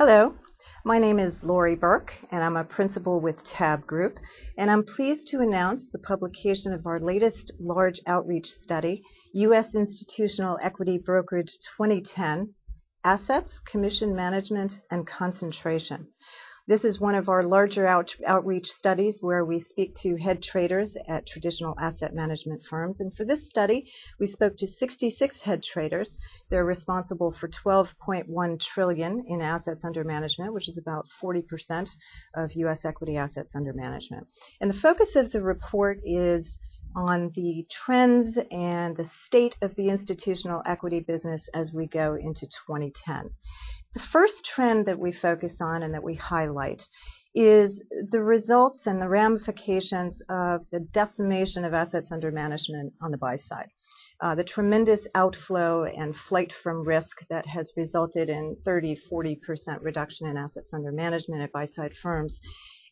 Hello, my name is Laurie Berke, and I'm a principal with TABB Group, and I'm pleased to announce the publication of our latest large outreach study, U.S. Institutional Equity Brokerage 2010, Assets, Commission Management, and Concentration. This is one of our larger outreach studies where we speak to head traders at traditional asset management firms. And for this study, we spoke to 66 head traders. They're responsible for $12.1 trillion in assets under management, which is about 40% of U.S. equity assets under management. And the focus of the report is on the trends and the state of the institutional equity business as we go into 2010. The first trend that we focus on and that we highlight is the results and the ramifications of the decimation of assets under management on the buy side. The tremendous outflow and flight from risk that has resulted in 30-40% reduction in assets under management at buy-side firms,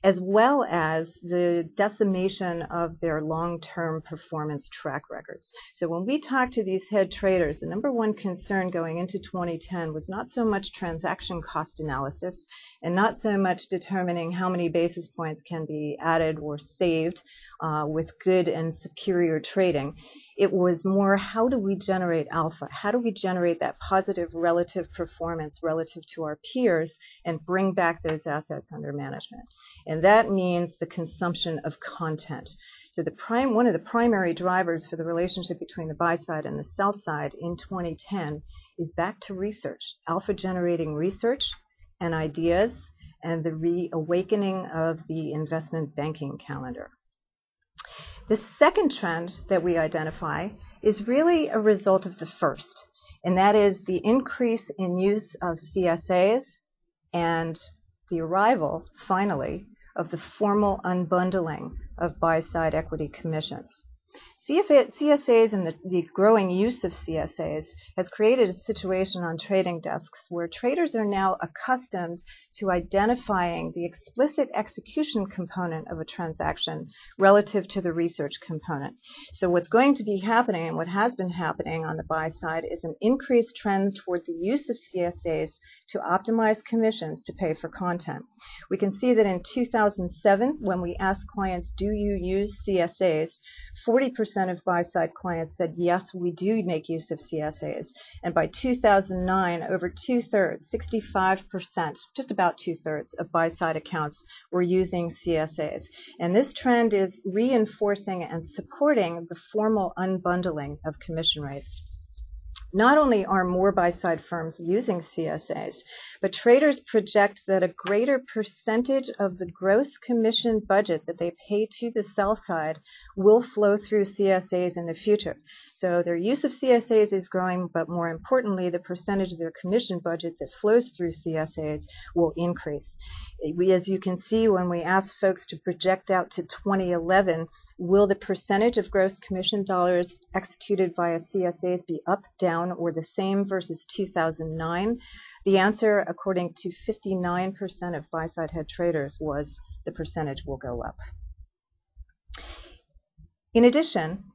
as well as the decimation of their long-term performance track records. So when we talk to these head traders, the number one concern going into 2010 was not so much transaction cost analysis and not so much determining how many basis points can be added or saved with good and superior trading. It was more, how do we generate alpha? How do we generate that positive relative performance relative to our peers and bring back those assets under management? And that means the consumption of content. So one of the primary drivers for the relationship between the buy side and the sell side in 2010 is back to research, alpha generating research and ideas, and the reawakening of the investment banking calendar. The second trend that we identify is really a result of the first, and that is the increase in use of CSAs and the arrival, finally, of the formal unbundling of buy-side equity commissions. CSAs and the growing use of CSAs has created a situation on trading desks where traders are now accustomed to identifying the explicit execution component of a transaction relative to the research component. So what's going to be happening and what has been happening on the buy side is an increased trend toward the use of CSAs to optimize commissions to pay for content. We can see that in 2007, when we asked clients, do you use CSAs, 40% of buy-side clients said, yes, we do make use of CSAs. And by 2009, over two-thirds, 65%, just about two-thirds of buy-side accounts were using CSAs. And this trend is reinforcing and supporting the formal unbundling of commission rates. Not only are more buy-side firms using CSAs, but traders project that a greater percentage of the gross commission budget that they pay to the sell side will flow through CSAs in the future. So their use of CSAs is growing, but more importantly, the percentage of their commission budget that flows through CSAs will increase. As you can see, when we ask folks to project out to 2011, will the percentage of gross commission dollars executed via CSAs be up, down, or the same versus 2009? The answer, according to 59% of buy-side head traders, was the percentage will go up. In addition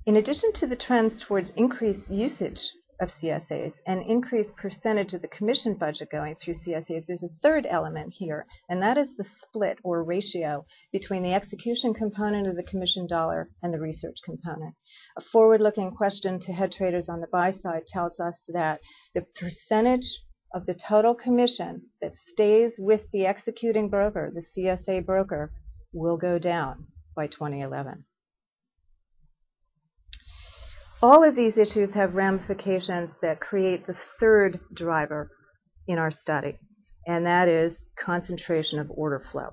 to the trends towards increased usage of CSAs and increased percentage of the commission budget going through CSAs, there's a third element here, and that is the split or ratio between the execution component of the commission dollar and the research component. A forward-looking question to head traders on the buy side tells us that the percentage of the total commission that stays with the executing broker, the CSA broker, will go down by 2011. All of these issues have ramifications that create the third driver in our study, and that is concentration of order flow.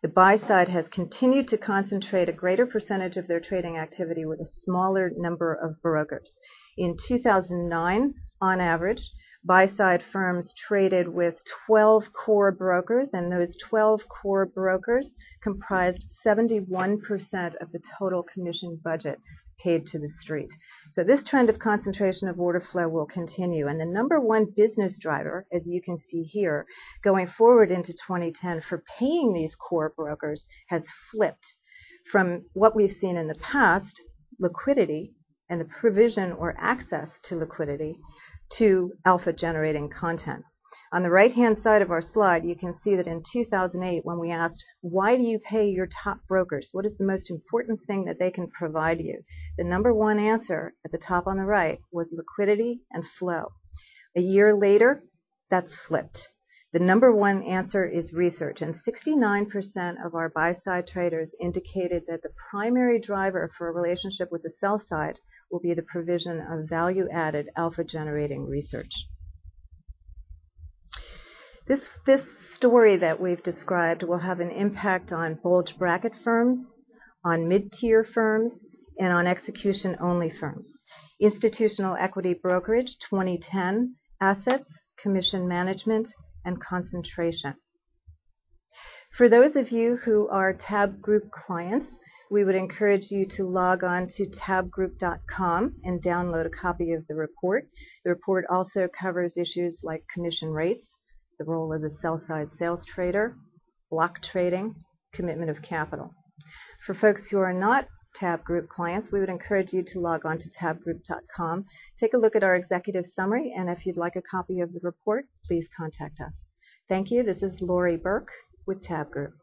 The buy side has continued to concentrate a greater percentage of their trading activity with a smaller number of brokers. In 2009, on average, buy-side firms traded with 12 core brokers, and those 12 core brokers comprised 71% of the total commission budget paid to the street. So this trend of concentration of order flow will continue. And the number one business driver, as you can see here, going forward into 2010 for paying these core brokers has flipped from what we've seen in the past, liquidity and the provision or access to liquidity, to alpha generating content. On the right-hand side of our slide, you can see that in 2008, when we asked, why do you pay your top brokers? What is the most important thing that they can provide you? The number one answer at the top on the right was liquidity and flow. A year later, that's flipped. The number one answer is research, and 69% of our buy-side traders indicated that the primary driver for a relationship with the sell side will be the provision of value-added alpha-generating research. This story that we've described will have an impact on bulge bracket firms, on mid-tier firms, and on execution-only firms. Institutional Equity Brokerage 2010, assets, commission management, and concentration. For those of you who are TABB Group clients, we would encourage you to log on to tabbgroup.com and download a copy of the report. The report also covers issues like commission rates, the role of the sell-side sales trader, block trading, commitment of capital. For folks who are not TABB Group clients, we would encourage you to log on to tabbgroup.com, take a look at our executive summary, and if you'd like a copy of the report, please contact us. Thank you. This is Laurie Berke with TABB Group.